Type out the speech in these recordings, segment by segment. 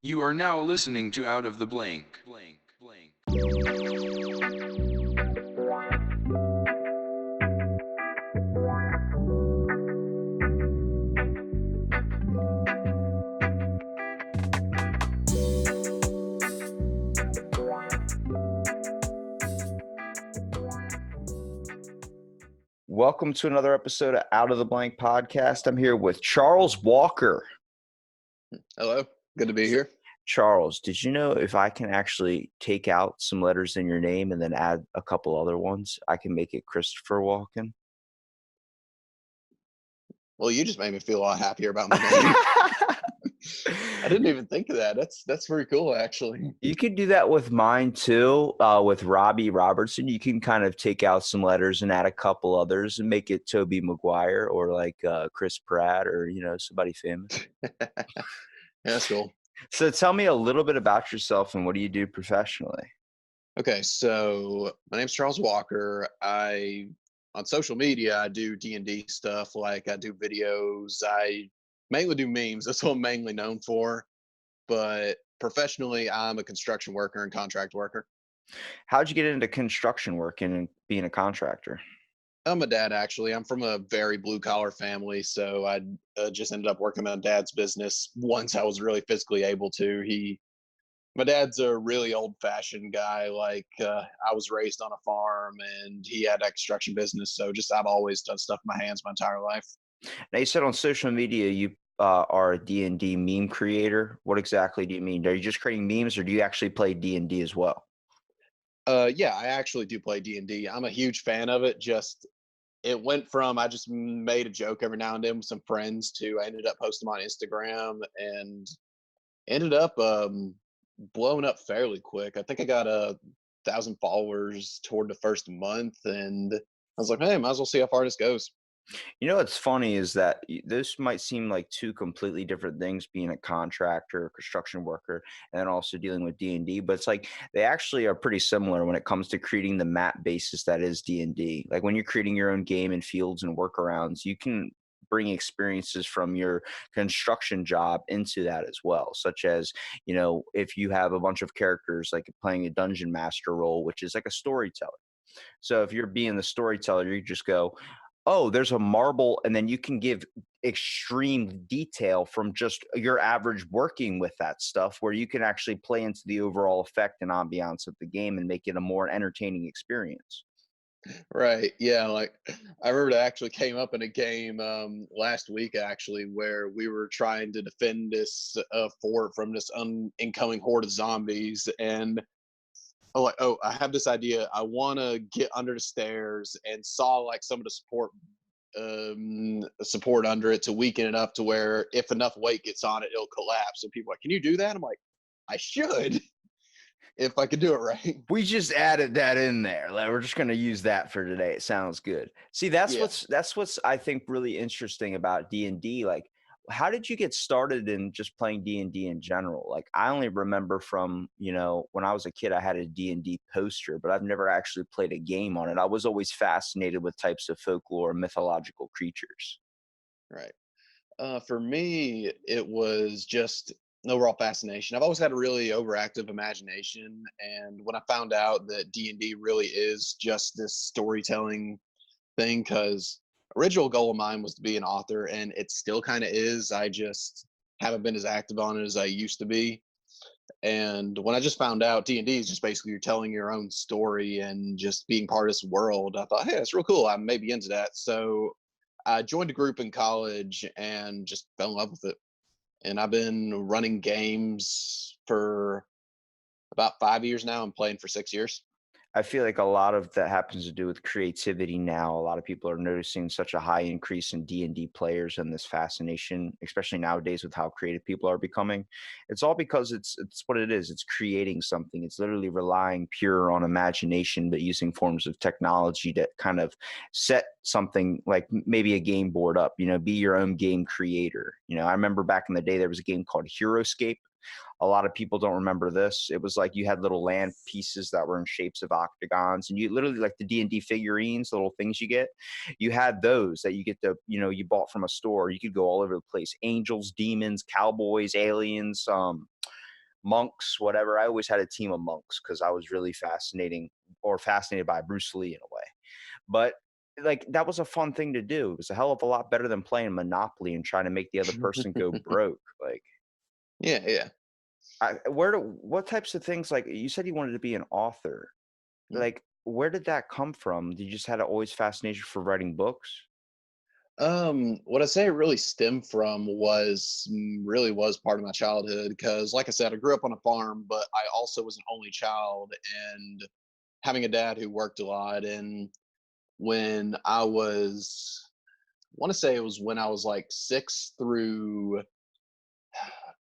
You are now listening to Out of the Blank. Welcome to another episode of Out of the Blank podcast. I'm here with Charles Walker. Hello, good to be here. Charles, did you know if I can actually take out some letters in your name and then add a couple other ones, I can make it Christopher Walken? Well, you just made me feel a lot happier about my name. I didn't even think of that. That's pretty cool, actually. You could do that with mine too, with Robbie Robertson. You can kind of take out some letters and add a couple others and make it Tobey Maguire or like Chris Pratt or, somebody famous. Yeah, that's cool. So tell me a little bit about yourself and what do you do professionally? Okay, so my name's Charles Walker. On social media, I do D&D stuff. Like I do videos. I mainly do memes. That's what I'm mainly known for. But professionally, I'm a construction worker and contract worker. How'd you get into construction work and being a contractor? I'm a dad, actually. I'm from a very blue collar family, so I just ended up working on dad's business once I was really physically able to. My dad's a really old fashioned guy. I was raised on a farm, and he had a construction business. So just I've always done stuff with my hands my entire life. Now you said on social media you are a D&D meme creator. What exactly do you mean? Are you just creating memes, or do you actually play D&D as well? Yeah, I actually do play D&D. I'm a huge fan of it. Just it went from I just made a joke every now and then with some friends to I ended up posting them on Instagram and ended up blowing up fairly quick. I think I got 1,000 followers toward the first month, and I was like, hey, might as well see how far this goes. You know what's funny is that this might seem like two completely different things, being a contractor, construction worker, and then also dealing with D&D, but it's like they actually are pretty similar when it comes to creating the map basis that is D&D. Like when you're creating your own game and fields and workarounds, you can bring experiences from your construction job into that as well, such as, if you have a bunch of characters like playing a dungeon master role, which is like a storyteller. So if you're being the storyteller, you just go, oh, there's a marble, and then you can give extreme detail from just your average working with that stuff, where you can actually play into the overall effect and ambiance of the game and make it a more entertaining experience. Right. Yeah. Like I remember it actually came up in a game last week, actually, where we were trying to defend this fort from this incoming horde of zombies. And oh, I have this idea. I want to get under the stairs and saw like some of the support under it to weaken it up to where if enough weight gets on it, it'll collapse. And people are like, can you do that? I'm like, I should if I could do it right. We just added that in there. Like, we're just going to use that for today. It sounds good. See, that's Yeah. what's I think really interesting about D&D. Like, how did you get started in just playing D&D in general? Like, I only remember from, when I was a kid, I had a D&D poster, but I've never actually played a game on it. I was always fascinated with types of folklore and mythological creatures. Right. For me, it was just an overall fascination. I've always had a really overactive imagination, and when I found out that D&D really is just this storytelling thing, because original goal of mine was to be an author, and it still kind of is. I just haven't been as active on it as I used to be. And when I just found out D&D is just basically you're telling your own story and just being part of this world, I thought, hey, that's real cool. I'm maybe into that. So I joined a group in college and just fell in love with it. And I've been running games for about 5 years now. I'm playing for 6 years. I feel like a lot of that happens to do with creativity now. A lot of people are noticing such a high increase in D&D players and this fascination, especially nowadays with how creative people are becoming. It's all because it's what it is. It's creating something. It's literally relying pure on imagination, but using forms of technology to kind of set something like maybe a game board up, be your own game creator. I remember back in the day, there was a game called Heroescape. A lot of people don't remember this. It was like you had little land pieces that were in shapes of octagons, and you literally, like the D&D figurines, the little things you get, you had those that you get to, you bought from a store. You could go all over the place. Angels, demons, cowboys, aliens, monks, whatever. I always had a team of monks because I was really fascinated by Bruce Lee in a way. But like that was a fun thing to do. It was a hell of a lot better than playing Monopoly and trying to make the other person go broke. Like Yeah, yeah. what types of things, like you said you wanted to be an author. Mm. Like where did that come from? Did you just had always fascination for writing books? What I say it really stemmed from was really was part of my childhood because, like I said, I grew up on a farm, but I also was an only child, and having a dad who worked a lot. And when I was, I want to say it was when I was like 6 through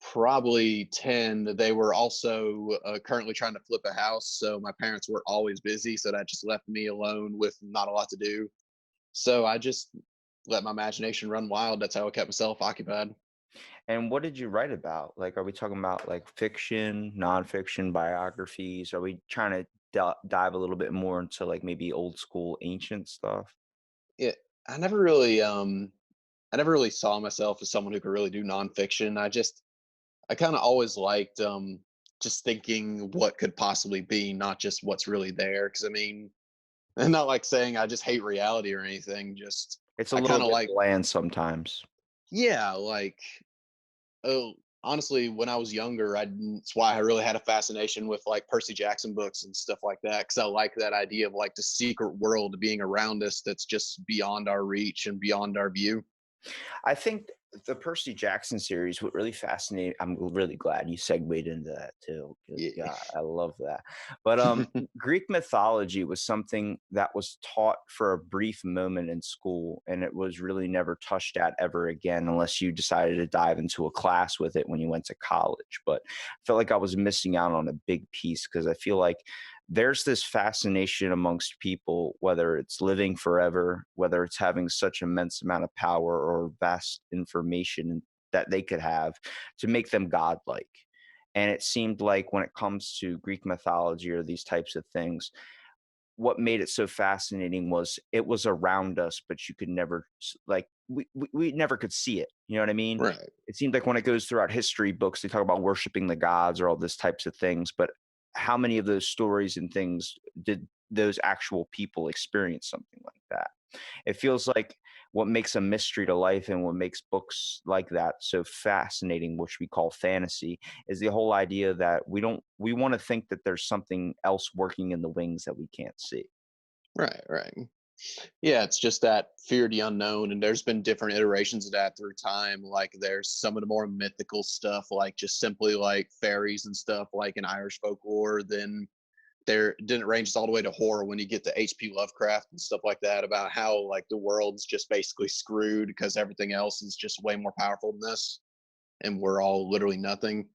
probably 10, they were also currently trying to flip a house. So my parents were always busy. So that just left me alone with not a lot to do. So I just let my imagination run wild. That's how I kept myself occupied. And what did you write about? Like, are we talking about like fiction, nonfiction, biographies? Are we trying to dive a little bit more into like maybe old school ancient stuff? Yeah, I never really, I never really saw myself as someone who could really do nonfiction. I kind of always liked, just thinking what could possibly be, not just what's really there. Because I mean, and not like saying I just hate reality or anything. Just It's a I little kind of bit like, bland sometimes. yeah, like oh, honestly, when I was younger, that's why I really had a fascination with like Percy Jackson books and stuff like that. Because I like that idea of like the secret world being around us that's just beyond our reach and beyond our view. I think the Percy Jackson series, what really fascinated, I'm really glad you segued into that too. Good Yeah. God, I love that. But Greek mythology was something that was taught for a brief moment in school, and it was really never touched at ever again unless you decided to dive into a class with it when you went to college. But I felt like I was missing out on a big piece because I feel like there's this fascination amongst people, whether it's living forever, whether it's having such immense amount of power or vast information that they could have to make them godlike. And it seemed like when it comes to Greek mythology or these types of things, what made it so fascinating was it was around us, but you could never like we never could see it. You know what I mean? Right. It seemed like when it goes throughout history books, they talk about worshiping the gods or all this types of things, but how many of those stories and things did those actual people experience something like that? It feels like what makes a mystery to life and what makes books like that so fascinating, which we call fantasy, is the whole idea that we want to think that there's something else working in the wings that we can't see. Right. Right. Yeah, it's just that fear of the unknown, and there's been different iterations of that through time. Like there's some of the more mythical stuff, like just simply like fairies and stuff, like in Irish folklore. Then then it ranges all the way to horror when you get to H.P. Lovecraft and stuff like that, about how like the world's just basically screwed because everything else is just way more powerful than this, and we're all literally nothing.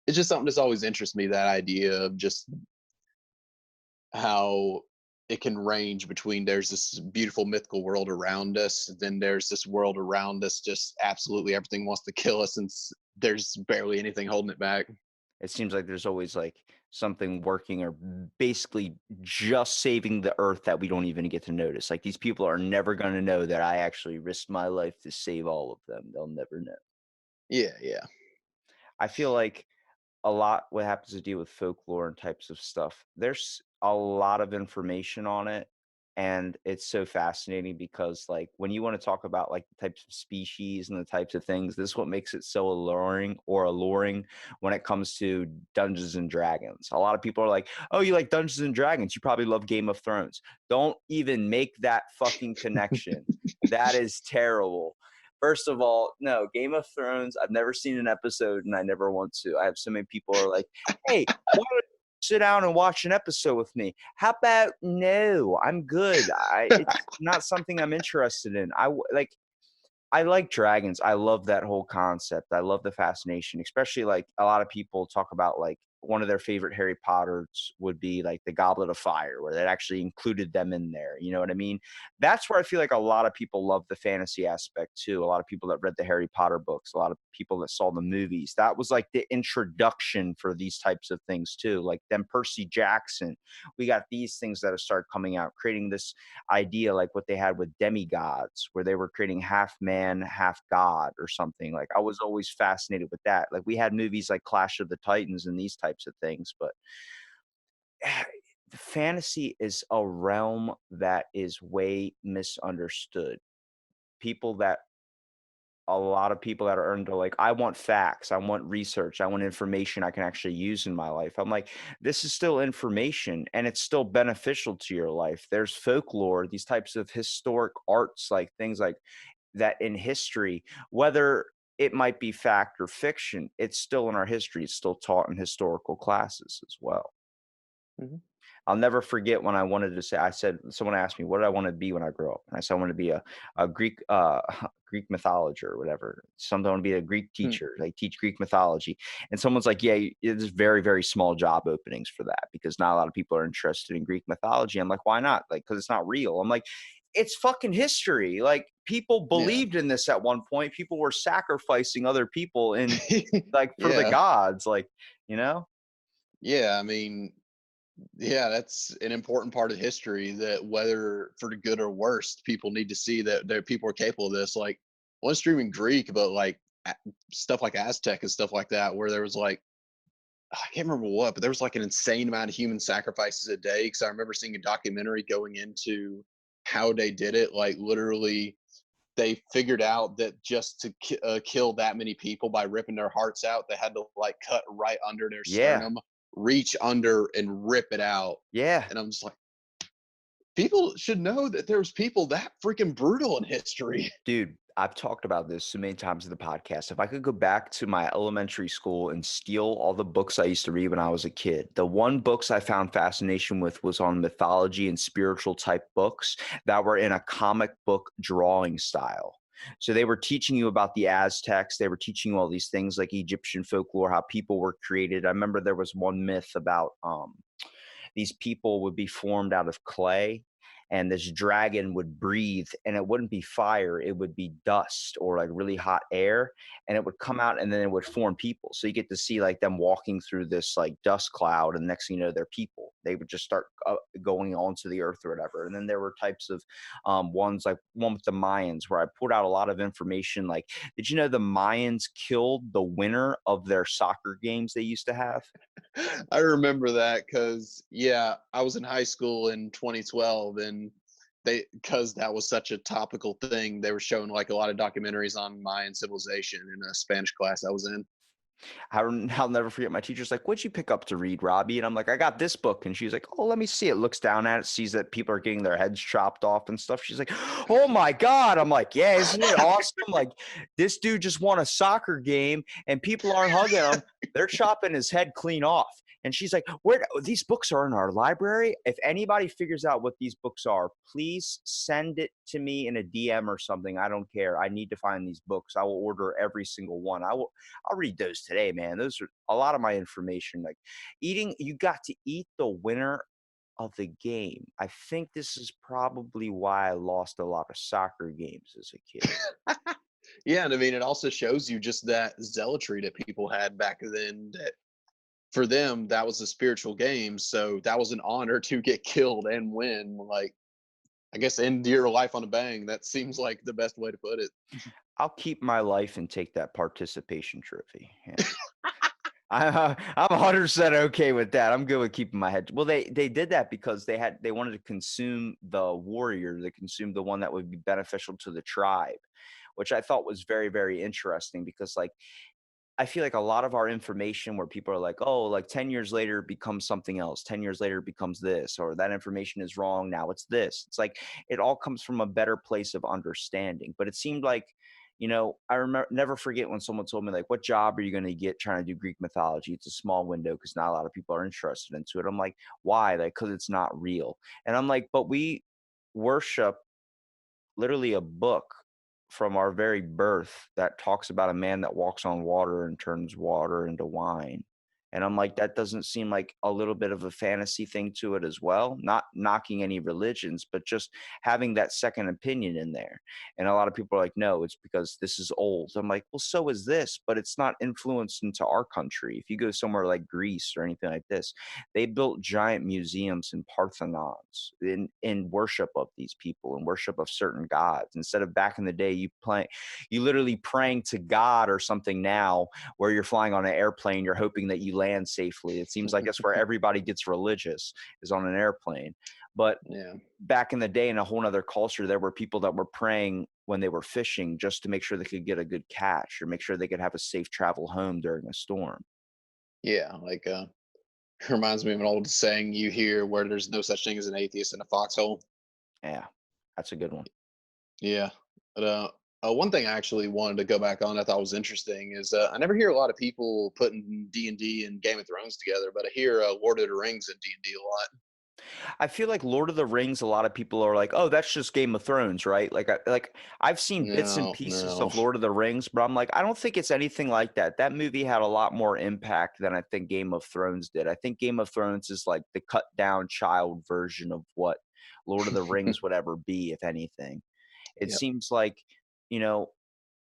It's just something that's always interests me. That idea of just how it can range between there's this beautiful mythical world around us, then there's this world around us just absolutely everything wants to kill us, and there's barely anything holding it back. It seems like there's always like something working or basically just saving the earth that we don't even get to notice. Like these people are never going to know that I actually risked my life to save all of them. They'll never know. Yeah, yeah. I feel like a lot what happens to deal with folklore and types of stuff. There's a lot of information on it, and it's so fascinating because like when you want to talk about like the types of species and the types of things, this is what makes it so alluring when it comes to Dungeons and Dragons. A lot of people are like, "Oh, you like Dungeons and Dragons? You probably love Game of Thrones." Don't even make that fucking connection. That is terrible. First of all, no, Game of Thrones, I've never seen an episode and I never want to. I have so many people are like, "Hey, why don't you sit down and watch an episode with me?" How about no? I'm good. It's not something I'm interested in. I like dragons. I love that whole concept. I love the fascination, especially like a lot of people talk about like one of their favorite Harry Potters would be like the Goblet of Fire, where they actually included them in there. You know what I mean? That's where I feel like a lot of people love the fantasy aspect too. A lot of people that read the Harry Potter books, a lot of people that saw the movies. That was like the introduction for these types of things too. Like then Percy Jackson, we got these things that have started coming out, creating this idea like what they had with demigods, where they were creating half man, half god or something. Like I was always fascinated with that. Like we had movies like Clash of the Titans and these types of things, but fantasy is a realm that is way misunderstood. People that a lot of people that are into like, I want facts, I want research, I want information I can actually use in my life. I'm like, this is still information and it's still beneficial to your life. There's folklore, these types of historic arts, like things like that in history, whether it might be fact or fiction, it's still in our history. It's still taught in historical classes as well. Mhm. I'll never forget when I wanted to say, I said, someone asked me, what did I want to be when I grow up? And I said, I want to be a Greek, Greek mythology or whatever. Something, I want to be a Greek Hmm. teacher, like teach Greek mythology. And someone's like, yeah, there's very, very small job openings for that because not a lot of people are interested in Greek mythology. I'm like, why not? Like, because it's not real. I'm like, it's fucking history. Like people Yeah. believed in this at one point. People were sacrificing other people in like for the Yeah. gods, like, you know? Yeah. I mean, yeah, that's an important part of history that whether for the good or worst, people need to see that there people are capable of this. Like one streaming Greek, but like stuff like Aztec and stuff like that, where there was like I can't remember what, but there was like an insane amount of human sacrifices a day. Because I remember seeing a documentary going into how they did it. Like literally, they figured out that just to kill that many people by ripping their hearts out, they had to like cut right under their Yeah. sternum, reach under and rip it out. Yeah. And I'm just like, people should know that there's people that freaking brutal in history. Dude, I've talked about this so many times in the podcast. If I could go back to my elementary school and steal all the books I used to read when I was a kid, the one books I found fascination with was on mythology and spiritual type books that were in a comic book drawing style. So they were teaching you about the Aztecs. They were teaching you all these things like Egyptian folklore, how people were created. I remember there was one myth about these people would be formed out of clay and this dragon would breathe and it wouldn't be fire, it would be dust or like really hot air, and it would come out and then it would form people. So you get to see like them walking through this like dust cloud, and next thing you know they're people. They would just start going onto the earth or whatever. And then there were types of ones like one with the Mayans where I pulled out a lot of information like, did you know the Mayans killed the winner of their soccer games they used to have? I remember that because yeah, I was in high school in 2012, and they because that was such a topical thing, they were showing like a lot of documentaries on Mayan civilization in a Spanish class I was in. I'll never forget my teacher's like, "What'd you pick up to read, Robbie?" And I'm like, "I got this book." And she's like, "Oh, let me see it." Looks down at it, sees that people are getting their heads chopped off and stuff. She's like, "Oh my God." I'm like, "Yeah, isn't it awesome? Like this dude just won a soccer game and people aren't hugging him. They're chopping his head clean off." And she's like, "Where these books are in our library. If anybody figures out what these books are, please send it to me in a DM or something. I don't care. I need to find these books. I will order every single one. I'll read those today, man. Those are a lot of my information. Like eating, you got to eat the winner of the game. I think this is probably why I lost a lot of soccer games as a kid. Yeah, and I mean, it also shows you just that zealotry that people had back then. That for them, that was a spiritual game, so that was an honor to get killed and win. Like, I guess end your life on a bang. That seems like the best way to put it. I'll keep my life and take that participation trophy. Yeah. I'm 100% okay with that. I'm good with keeping my head. Well, they did that because they wanted to consume the warrior. They consumed the one that would be beneficial to the tribe, which I thought was very, very interesting because like I feel like a lot of our information where people are like, oh, like 10 years later it becomes something else. 10 years later it becomes this, or that information is wrong. Now it's this. It's like it all comes from a better place of understanding. But it seemed like, I remember never forget when someone told me, like, what job are you going to get trying to do Greek mythology? It's a small window because not a lot of people are interested into it. I'm like, why? Like, because it's not real. And I'm like, but we worship literally a book from our very birth that talks about a man that walks on water and turns water into wine. And I'm like, that doesn't seem like a little bit of a fantasy thing to it as well? Not knocking any religions, but just having that second opinion in there. And a lot of people are like, no, it's because this is old. I'm like, well, so is this, but it's not influenced into our country. If you go somewhere like Greece or anything like this, they built giant museums and Parthenons in worship of these people and worship of certain gods. Instead of back in the day, you literally praying to God or something now, where you're flying on an airplane, you're hoping that you land safely. It seems like that's where everybody gets religious, is on an airplane. But Yeah. back in the day, in a whole nother culture, there were people that were praying when they were fishing just to make sure they could get a good catch or make sure they could have a safe travel home during a storm. Yeah. Like, reminds me of an old saying you hear where there's no such thing as an atheist in a foxhole. Yeah, that's a good one. Yeah. But one thing I actually wanted to go back on I thought was interesting is I never hear a lot of people putting D&D and Game of Thrones together, but I hear Lord of the Rings and D&D a lot. I feel like Lord of the Rings, a lot of people are like, "Oh, that's just Game of Thrones, right?" Like I've seen bits and No, pieces no. of Lord of the Rings, but I'm like, I don't think it's anything like that. That movie had a lot more impact than I think Game of Thrones did. I think Game of Thrones is like the cut down child version of what Lord of the Rings would ever be, if anything. It Yep. seems like, you know,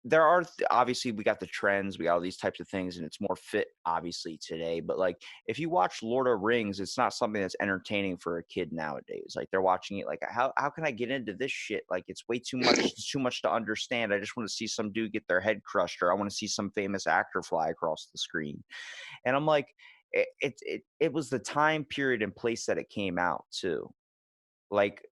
there are obviously we got the trends, we got all these types of things, and it's more fit obviously today. But like if you watch Lord of Rings, it's not something that's entertaining for a kid nowadays. Like they're watching it like how can I get into this shit? Like it's way too much, it's too much to understand. I just want to see some dude get their head crushed, or I want to see some famous actor fly across the screen. And I'm like, it was the time period and place that it came out too. Like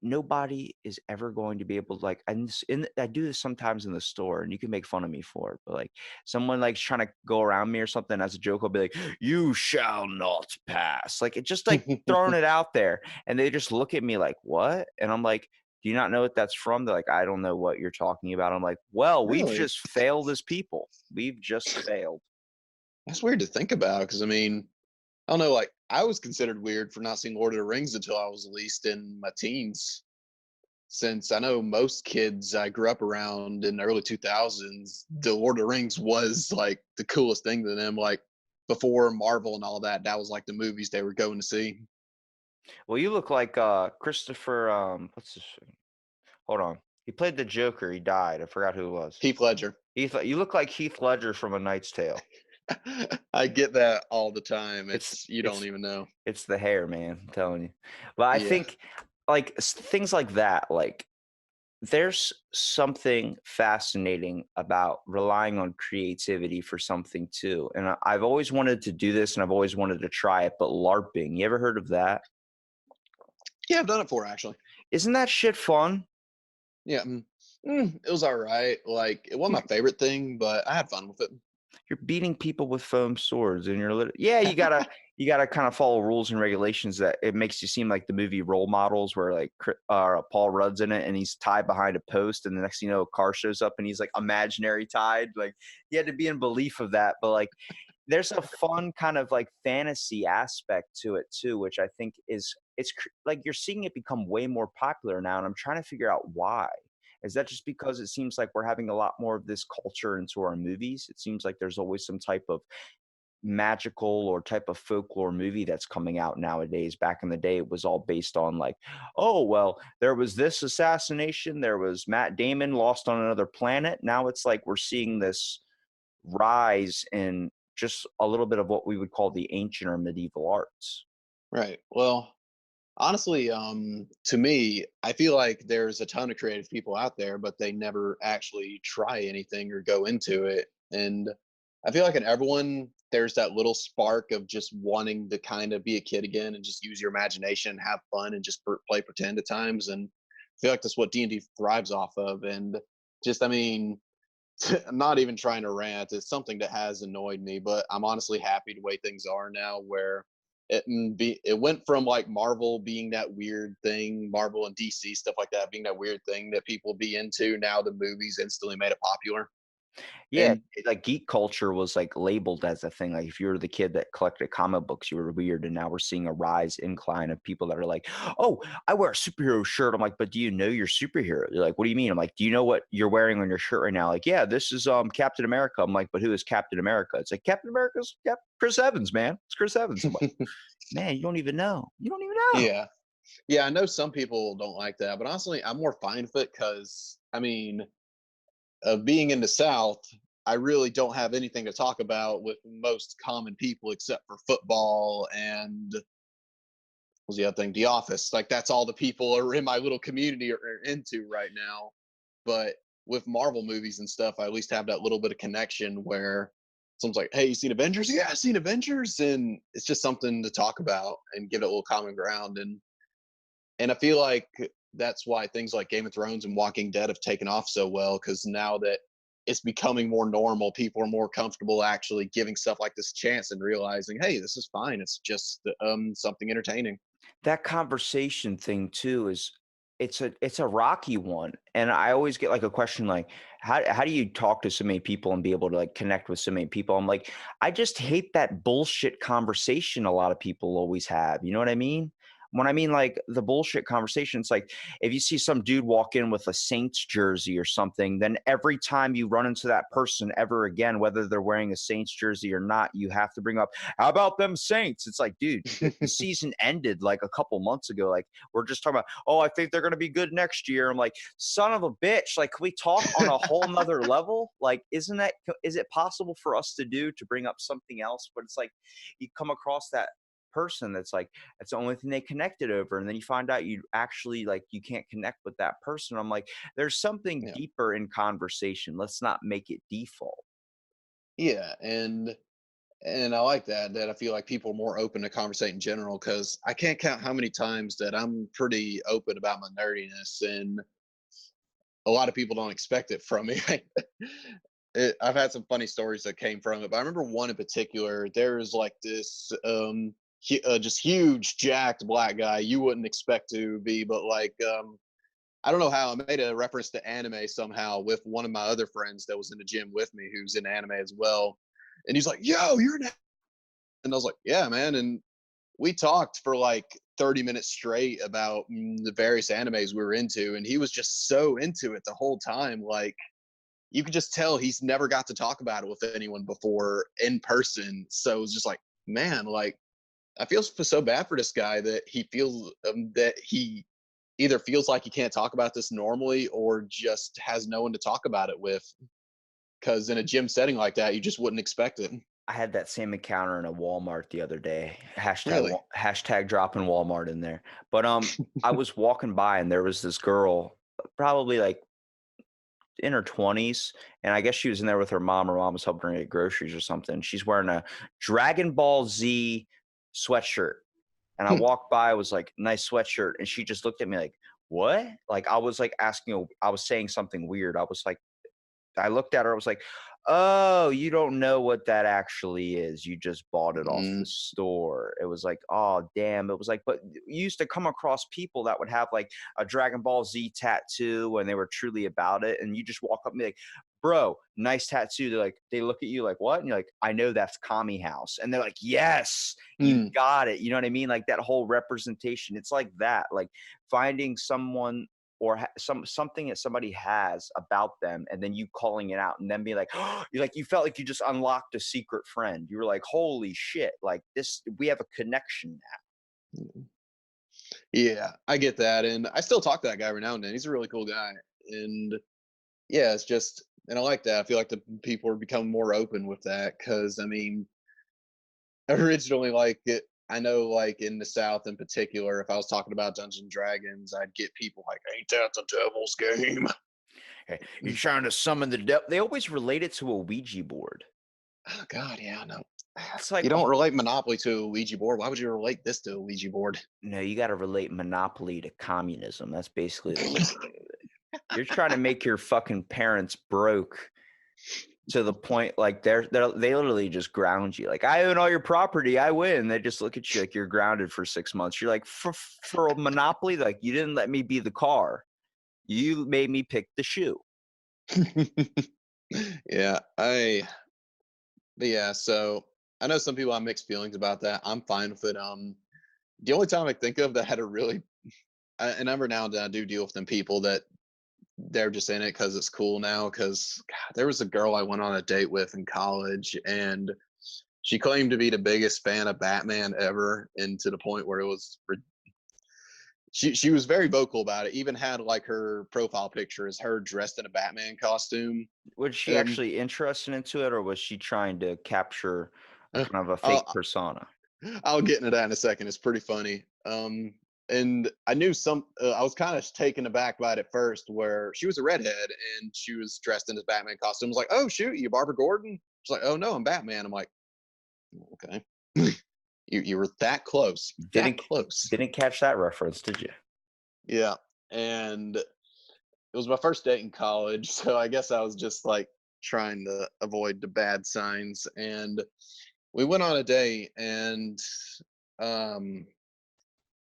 nobody is ever going to be able to like I do this sometimes in the store and you can make fun of me for it, but like someone like trying to go around me or something as a joke, I'll be like, you shall not pass. Like it just like throwing it out there and they just look at me like, what? And I'm like, do you not know what that's from? They're like, I don't know what you're talking about. I'm like, well, we've Really? just failed as people. We've just failed. That's weird to think about because I mean, I don't know, like I was considered weird for not seeing Lord of the Rings until I was at least in my teens. Since I know most kids I grew up around in the early 2000s, the Lord of the Rings was like the coolest thing to them. Like before Marvel and all that, that was like the movies they were going to see. Well, you look like Christopher what's this, hold on, he played the Joker, he died, I forgot who it was. Heath Ledger. You look like Heath Ledger from A Knight's Tale. I get that all the time. It's It's you don't it's even know. it's the hair, man, I'm telling you. But I Yeah. think like things like that, like there's something fascinating about relying on creativity for something too. And I've always wanted to do this and I've always wanted to try it, but LARPing, you ever heard of that? Yeah, I've done it before actually. Isn't that shit fun? Yeah. It was all right. Like it wasn't my favorite thing, but I had fun with it. You're beating people with foam swords and yeah, you gotta kind of follow rules and regulations that it makes you seem like the movie Role Models where like Paul Rudd's in it and he's tied behind a post and the next thing you know a car shows up and he's like imaginary tied. Like you had to be in belief of that, but like there's a fun kind of like fantasy aspect to it too, which I think is like you're seeing it become way more popular now and I'm trying to figure out why. Is that just because it seems like we're having a lot more of this culture into our movies? It seems like there's always some type of magical or type of folklore movie that's coming out nowadays. Back in the day, it was all based on like, oh, well, there was this assassination, there was Matt Damon lost on another planet. Now it's like we're seeing this rise in just a little bit of what we would call the ancient or medieval arts. Right. Well, honestly, to me, I feel like there's a ton of creative people out there, but they never actually try anything or go into it. And I feel like in everyone, there's that little spark of just wanting to kind of be a kid again and just use your imagination, have fun, and just play pretend at times. And I feel like that's what D&D thrives off of. And just, I mean, I'm not even trying to rant. It's something that has annoyed me, but I'm honestly happy the way things are now. Where it went from like Marvel being that weird thing, Marvel and DC stuff like that being that weird thing that people be into. Now the movies instantly made it popular. Yeah, And like geek culture was like labeled as a thing. Like if you were the kid that collected comic books, you were weird. And now we're seeing a rise incline of people that are like, "Oh, I wear a superhero shirt." I'm like, "But do you know your superhero?" They're like, "What do you mean?" I'm like, "Do you know what you're wearing on your shirt right now?" Like, "Yeah, this is Captain America." I'm like, "But who is Captain America?" It's like Captain America's Chris Evans, man. It's Chris Evans. I'm like, "Man, you don't even know. You don't even know." yeah, yeah, I know some people don't like that, but honestly, I'm more fine with it because I mean, being in the South, I really don't have anything to talk about with most common people except for football and what was the other thing? The Office. Like that's all the people are in my little community are into right now. But with Marvel movies and stuff, I at least have that little bit of connection where someone's like, "Hey, you seen Avengers?" "Yeah, I seen Avengers," and it's just something to talk about and give it a little common ground. And I feel like that's why things like Game of Thrones and Walking Dead have taken off so well because now that it's becoming more normal, people are more comfortable actually giving stuff like this a chance and realizing, hey, this is fine. It's just something entertaining. That conversation thing too is it's a rocky one, and I always get like a question like, how do you talk to so many people and be able to like connect with so many people? I'm like, I just hate that bullshit conversation a lot of people always have. You know what I mean? When I mean like the bullshit conversation, it's like if you see some dude walk in with a Saints jersey or something, then every time you run into that person ever again, whether they're wearing a Saints jersey or not, you have to bring up, how about them Saints? It's like, dude, the season ended like a couple months ago. Like we're just talking about, oh, I think they're going to be good next year. I'm like, son of a bitch. Like, can we talk on a whole nother level? Like, is it possible for us to do to bring up something else? But it's like you come across that person that's like that's the only thing they connected over, and then you find out you actually like you can't connect with that person. I'm like, there's something Yeah. deeper in conversation. Let's not make it default. Yeah. And I like that I feel like people are more open to conversate in general because I can't count how many times that I'm pretty open about my nerdiness and a lot of people don't expect it from me. I've had some funny stories that came from it, but I remember one in particular. There was like this just huge jacked black guy you wouldn't expect to be, but like I don't know how I made a reference to anime somehow with one of my other friends that was in the gym with me who's in anime as well, and he's like, "Yo, you're an," and I was like, "Yeah, man," and we talked for like 30 minutes straight about the various animes we were into, and he was just so into it the whole time. Like you could just tell he's never got to talk about it with anyone before in person. So it's just like, man, like I feel so bad for this guy that he feels that he either feels like he can't talk about this normally or just has no one to talk about it with. Because in a gym setting like that, you just wouldn't expect it. I had that same encounter in a Walmart the other day. Really? Hashtag dropping Walmart in there. But I was walking by and there was this girl, probably like in her 20s, and I guess she was in there with her mom. Her mom was helping her get groceries or something. She's wearing a Dragon Ball Z sweatshirt. And I Hmm. walked by, I was like, nice sweatshirt. And she just looked at me like, what? Like I was like asking, I was saying something weird. I looked at her, I was like, "Oh, you don't know what that actually is. You just bought it off the Mm, store." It was like, "Oh, damn." It was like, but you used to come across people that would have like a Dragon Ball Z tattoo and they were truly about it. And you just walk up and be like, "Bro, nice tattoo." They look at you like, "What?" And you're like, "I know that's Kami House." And they're like, "Yes, you mm, got it." You know what I mean? Like that whole representation. It's like that, like finding someone or something that somebody has about them and then you calling it out and then be like, oh, you felt like you just unlocked a secret friend. You were like, holy shit, like this, we have a connection now. mm. Yeah, I get that. And I still talk to that guy every now and then. He's a really cool guy. And yeah, it's just, and I like that. I feel like the people are becoming more open with that because, I mean, originally, like, I know, like, in the South in particular, if I was talking about Dungeons and Dragons, I'd get people like, ain't that the devil's game? Okay, you're trying to summon the devil. They always relate it to a Ouija board. Oh, God, yeah, no. It's like, You don't oh, relate Monopoly to a Ouija board. Why would you relate this to a Ouija board? no, you got to relate monopoly to communism. That's basically the whole thing. You're trying to make your fucking parents broke to the point like they literally just ground you. Like, I own all your property, I win. They just look at you like you're grounded for 6 months. You're like, for a monopoly, like you didn't let me be the car. You made me pick the shoe. Yeah, but yeah, so I know some people have mixed feelings about that. I'm fine with it. The only time I think of that had a really, and every now and then I do deal with them people that they're just in it because it's cool now. Because there was a girl I went on a date with in college, and she claimed to be the biggest fan of Batman ever, and to the point where it was she was very vocal about it. Even had like her profile picture is her dressed in a Batman costume. Was she Um, actually interested into it, or was she trying to capture a uh, kind of a fake I'll persona? I'll get into that in a second. It's pretty funny. And I knew I was kind of taken aback by it at first, where she was a redhead and she was dressed in this Batman costume. I was like, "Oh shoot, you Barbara Gordon?" She's like, "Oh no, I'm Batman." I'm like, "Okay, you were that close, that Didn't close." didn't catch that reference, did you? Yeah, and it was my first date in college, so I guess I was just like trying to avoid the bad signs. And we went on a date, and um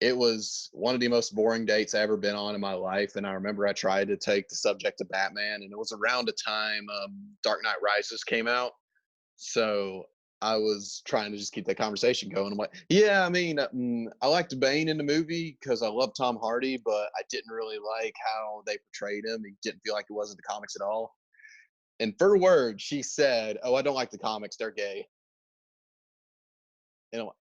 it was one of the most boring dates I ever been on in my life. And I remember I tried to take the subject of Batman, and it was around the time Dark Knight Rises came out. So I was trying to just keep that conversation going. I'm like, yeah, I mean, I liked Bane in the movie because I love Tom Hardy, but I didn't really like how they portrayed him. He didn't feel like it was in the comics at all. And for word, she said, "Oh, I don't like the comics. They're gay." And I'm like,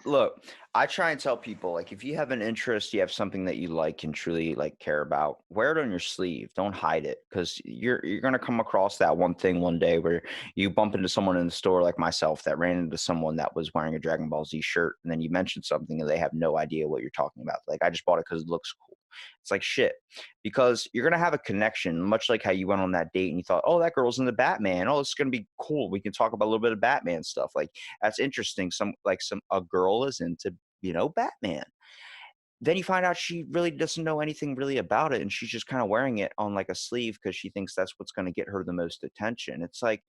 Look, I try and tell people, like, if you have an interest, you have something that you like and truly like care about, wear it on your sleeve. Don't hide it, because you're gonna come across that one thing one day where you bump into someone in the store like myself that ran into someone that was wearing a Dragon Ball Z shirt, and then you mention something and they have no idea what you're talking about. Like, I just bought it because it looks cool. It's like shit, because you're gonna have a connection, much like how you went on that date and you thought, oh, that girl's into Batman. Oh, it's gonna be cool. We can talk about a little bit of Batman stuff. Like, that's interesting. Some a girl is into, Batman. Then you find out she really doesn't know anything really about it, and she's just kind of wearing it on like a sleeve because she thinks that's what's going to get her the most attention. It's like,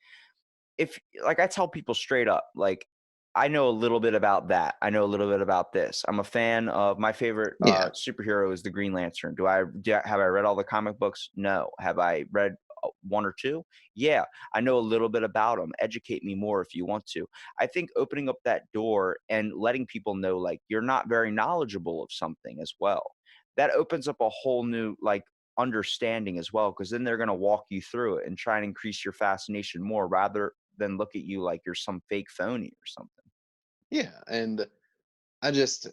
if like I tell people straight up, like, I know a little bit about that. I know a little bit about this. I'm a fan of my favorite yeah, superhero is the Green Lantern. Have I read all the comic books? No. Have I read one or two? Yeah, I know a little bit about them. Educate me more if you want to. I think opening up that door and letting people know, like, you're not very knowledgeable of something as well. That opens up a whole new, like, understanding as well, because then they're going to walk you through it and try and increase your fascination more, rather than look at you like you're some fake phony or something. yeah. And I just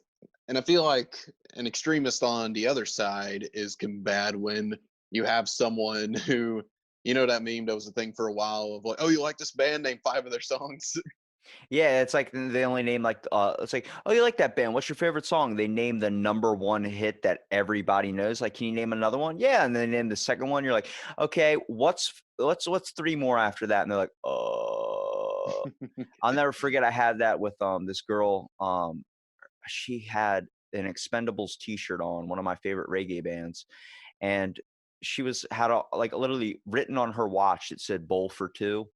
and I feel like an extremist on the other side is bad when you have someone who, that meme that was a thing for a while of like, "Oh, you like this band? Name five of their songs." Yeah, it's like they only name like it's like, oh, you like that band? What's your favorite song? They name the number one hit that everybody knows. Like, can you name another one? Yeah, and then they name the second one. You're like, okay, what's three more after that? And they're like, I'll never forget. I had that with this girl. She had an Expendables T-shirt on, one of my favorite reggae bands, and she had like literally written on her watch. It said "Bowl for Two."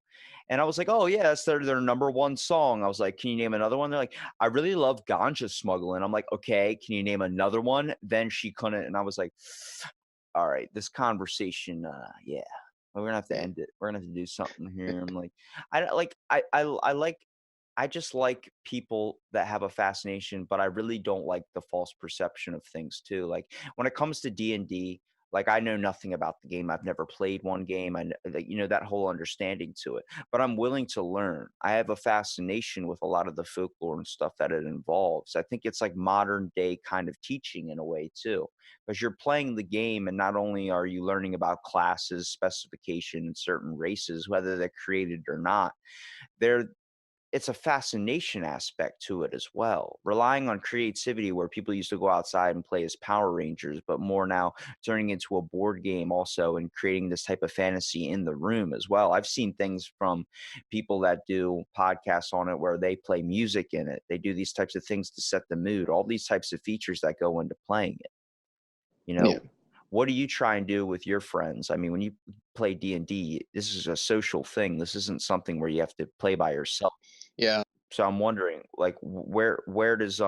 And I was like, "Oh yeah, that's their number one song." I was like, "Can you name another one?" They're like, "I really love Ganja Smuggling." I'm like, "Okay, can you name another one?" Then she couldn't, and I was like, "All right, this conversation, yeah, we're gonna have to Yeah, end it. We're gonna have to do something here." I'm like, I don't- like, I like, I just like people that have a fascination, but I really don't like the false perception of things too. Like, when it comes to D&D, like, I know nothing about the game. I've never played one game. Like, that whole understanding to it, but I'm willing to learn. I have a fascination with a lot of the folklore and stuff that it involves. I think it's like modern day kind of teaching in a way too, because you're playing the game, and not only are you learning about classes, specification, and certain races, whether they're created or not, they're it's a fascination aspect to it as well. Relying on creativity, where people used to go outside and play as Power Rangers, but more now turning into a board game also, and creating this type of fantasy in the room as well. I've seen things from people that do podcasts on it where they play music in it. They do these types of things to set the mood, all these types of features that go into playing it. You yeah, know, what do you try and do with your friends? I mean, when you play D&D, this is a social thing. This isn't something where you have to play by yourself. yeah. So I'm wondering, like, where does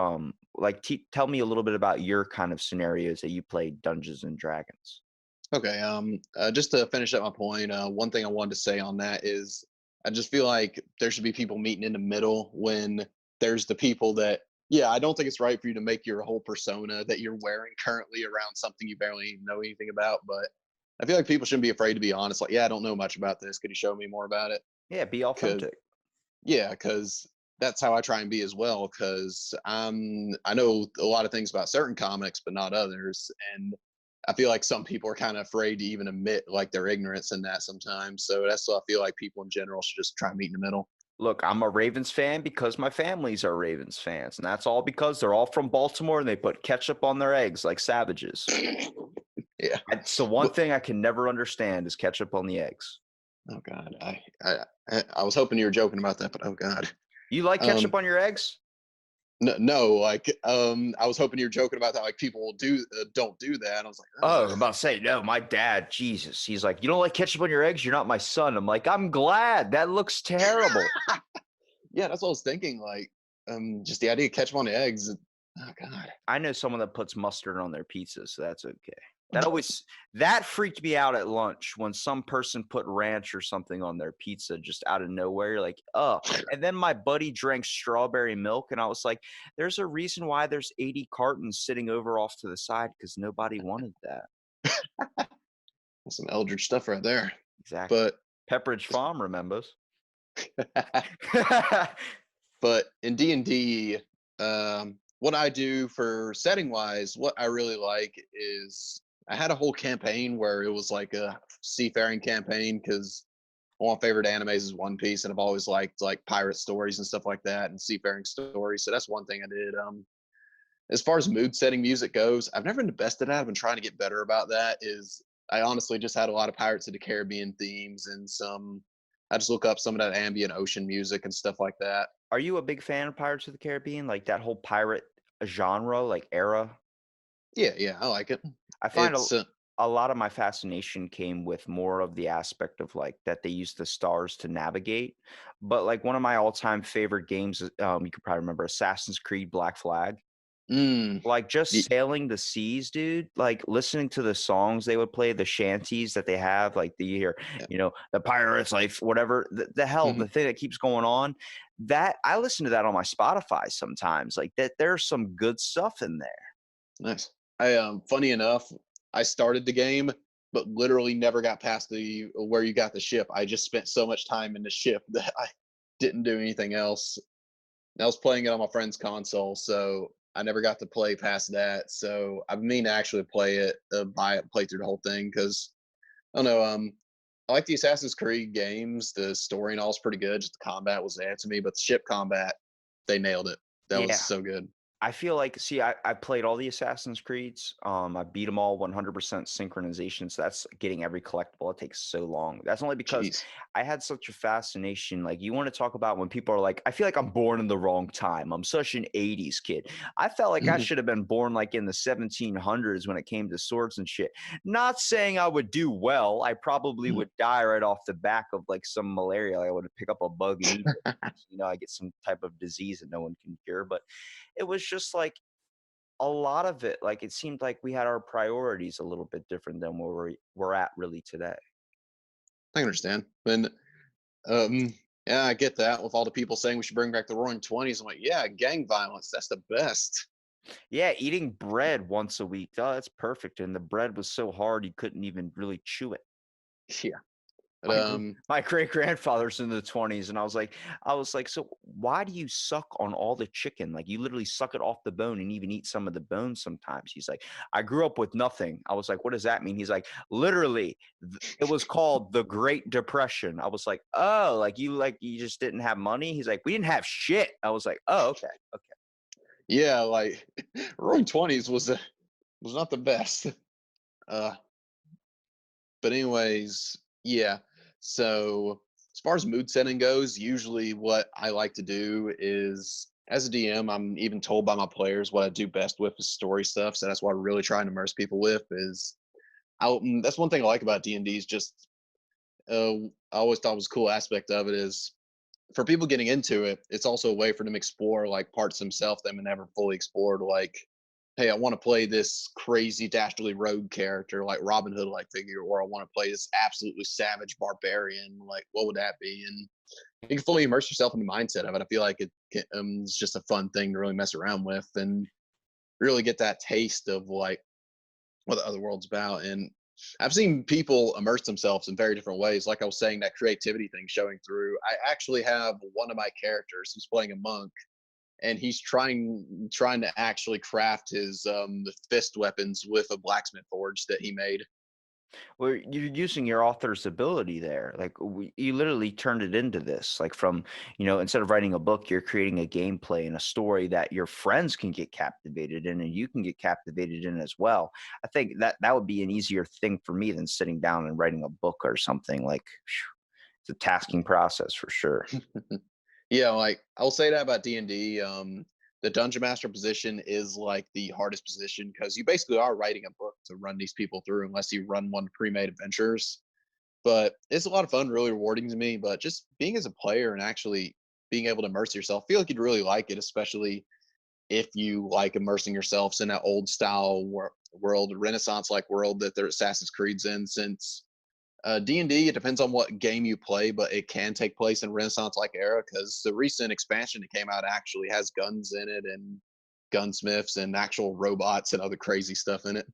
like tell me a little bit about your kind of scenarios that you play Dungeons and Dragons. Okay. Just to finish up my point, one thing I wanted to say on that is I just feel like there should be people meeting in the middle when there's the people that, yeah, I don't think it's right for you to make your whole persona that you're wearing currently around something you barely even know anything about. But I feel like people shouldn't be afraid to be honest. Like, yeah, I don't know much about this. Could you show me more about it? Yeah, be Because authentic. yeah, because that's how I try and be as well. Because I know a lot of things about certain comics, but not others, and I feel like some people are kind of afraid to even admit like their ignorance in that sometimes. So that's why I feel like people in general should just try and meet in the middle. Look, I'm a Ravens fan because my families are Ravens fans, and that's all because they're all from Baltimore and they put ketchup on their eggs like savages. Yeah. It's the one But thing I can never understand is ketchup on the eggs. oh god, I was hoping you were joking about that, but oh god. You like ketchup Um, on your eggs? no, no, like I was hoping you were joking about that. Like people will do don't do that. And I was like, Oh, ugh. I'm about to say, no, my dad, Jesus. He's like, you don't like ketchup on your eggs? You're not my son. I'm like, I'm glad. That looks terrible. Yeah, that's what I was thinking. Like, just the idea of ketchup on the eggs. Oh God. I know someone that puts mustard on their pizza, so that's okay. That freaked me out at lunch when some person put ranch or something on their pizza just out of nowhere. You're like, oh. And then my buddy drank strawberry milk, and I was like, there's a reason why there's 80 cartons sitting over off to the side because nobody wanted that. That's some eldritch stuff right there. Exactly. But Pepperidge Farm remembers. but in D&D, what I do for setting wise, what I really like is I had a whole campaign where it was like a seafaring campaign because one of my favorite animes is One Piece, and I've always liked like pirate stories and stuff like that and seafaring stories. So that's one thing I did. As far as mood setting music goes, I've never been the best at that. I've been trying to get better about that. Is I honestly just had a lot of Pirates of the Caribbean themes and some. I just look up some of that ambient ocean music and stuff like that. Are you a big fan of Pirates of the Caribbean? Like that whole pirate genre, like era? Yeah, yeah, I like it. I find It's a lot of my fascination came with more of the aspect of like that they use the stars to navigate. But like one of my all-time favorite games, you could probably remember Assassin's Creed Black Flag. mm, Like just y- sailing the seas, dude. Like listening to the songs they would play, the shanties that they have, like the year, yeah, the pirates, like whatever the hell, mhm, the thing that keeps going on. That I listen to that on my Spotify sometimes. Like that, there's some good stuff in there. nice. I funny enough, I started the game, but literally never got past the where you got the ship. I just spent so much time in the ship that I didn't do anything else. And I was playing it on my friend's console, so I never got to play past that. So I mean to actually play it, buy it, play through the whole thing because I don't know. I like the Assassin's Creed games. The story and all is pretty good. Just the combat was there to me, but the ship combat, they nailed it. That was Yeah. so good. I feel like, see, I played all the Assassin's Creeds. I beat them all 100% synchronization. So that's getting every collectible. It takes so long. That's only because Jeez. I had such a fascination. Like, you want to talk about when people are like, I feel like I'm born in the wrong time. I'm such an 80s kid. I felt like I should have been born like in the 1700s when it came to swords and shit. Not saying I would do well. I probably would die right off the back of like some malaria. Like I would pick up a bug and eat it. I get some type of disease that no one can cure. But it was just like a lot of it, like, it seemed like we had our priorities a little bit different than where we're at really today. I understand. And um, yeah, I get that. With all the people saying we should bring back the Roaring Twenties, I'm like, yeah, gang violence. That's the best. Yeah, eating bread once a week, oh, that's perfect, and the bread was so hard you couldn't even really chew it. Yeah. But My great-grandfather's in the 20s, and I was like, "So why do you suck on all the chicken? Like, you literally suck it off the bone and even eat some of the bones sometimes." He's like, "I grew up with nothing." I was like, "What does that mean?" He's like, "Literally, it was called the Great Depression." I was "Oh, like you just didn't have money?" He's like, "We didn't have shit." I was like, "Oh, okay, okay." yeah, like Roaring Twenties was not the best. Uh, but anyways, yeah. So as far as mood setting goes, usually what I like to do is as a DM, I'm even told by my players what I do best with is story stuff. So that's what I really try and immerse people with is that's one thing I like about D&D is just I always thought was a cool aspect of it is for people getting into it, it's also a way for them to explore like parts themselves that they never fully explored, like hey, I want to play this crazy dastardly rogue character like Robin Hood like figure, or I want to play this absolutely savage barbarian. Like, what would that be? And you can fully immerse yourself in the mindset of it. I feel like it's just a fun thing to really mess around with and really get that taste of like what the other world's about. And I've seen people immerse themselves in very different ways. Like I was saying, that creativity thing showing through. I actually have one of my characters who's playing a monk, and he's trying to actually craft his the fist weapons with a blacksmith forge that he made. Well, you're using your author's ability there. Like you literally turned it into this. Like from, instead of writing a book, you're creating a gameplay and a story that your friends can get captivated in and you can get captivated in as well. I think that would be an easier thing for me than sitting down and writing a book or something. Like it's a tasking process for sure. Yeah, like I'll say that about D&D. The dungeon master position is like the hardest position because you basically are writing a book to run these people through, unless you run one pre-made adventures. But it's a lot of fun, really rewarding to me. But just being as a player and actually being able to immerse yourself, I feel like you'd really like it, especially if you like immersing yourselves in that old style world, Renaissance like world that their Assassin's Creed's in. Since D&D, it depends on what game you play, but it can take place in Renaissance like era because the recent expansion that came out actually has guns in it and gunsmiths and actual robots and other crazy stuff in it.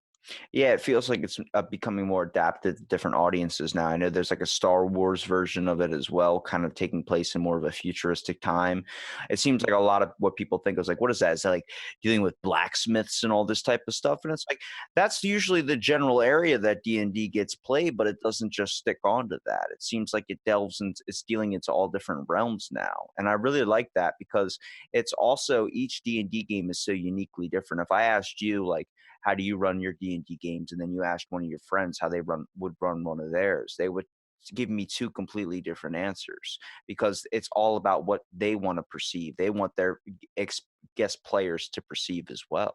Yeah, it feels like it's becoming more adapted to different audiences now. I know there's like a Star Wars version of it as well, kind of taking place in more of a futuristic time. It seems like a lot of what people think is like, what is that? Is that like dealing with blacksmiths and all this type of stuff? And it's like that's usually the general area that D&D gets played, but it doesn't just stick on to that. It seems like it delves into it's dealing into all different realms now, and I really like that because it's also each D&D game is so uniquely different. If I asked you like how do you run your D&D games? And then you asked one of your friends how they would run one of theirs. They would give me two completely different answers because it's all about what they want to perceive. They want their guest players to perceive as well.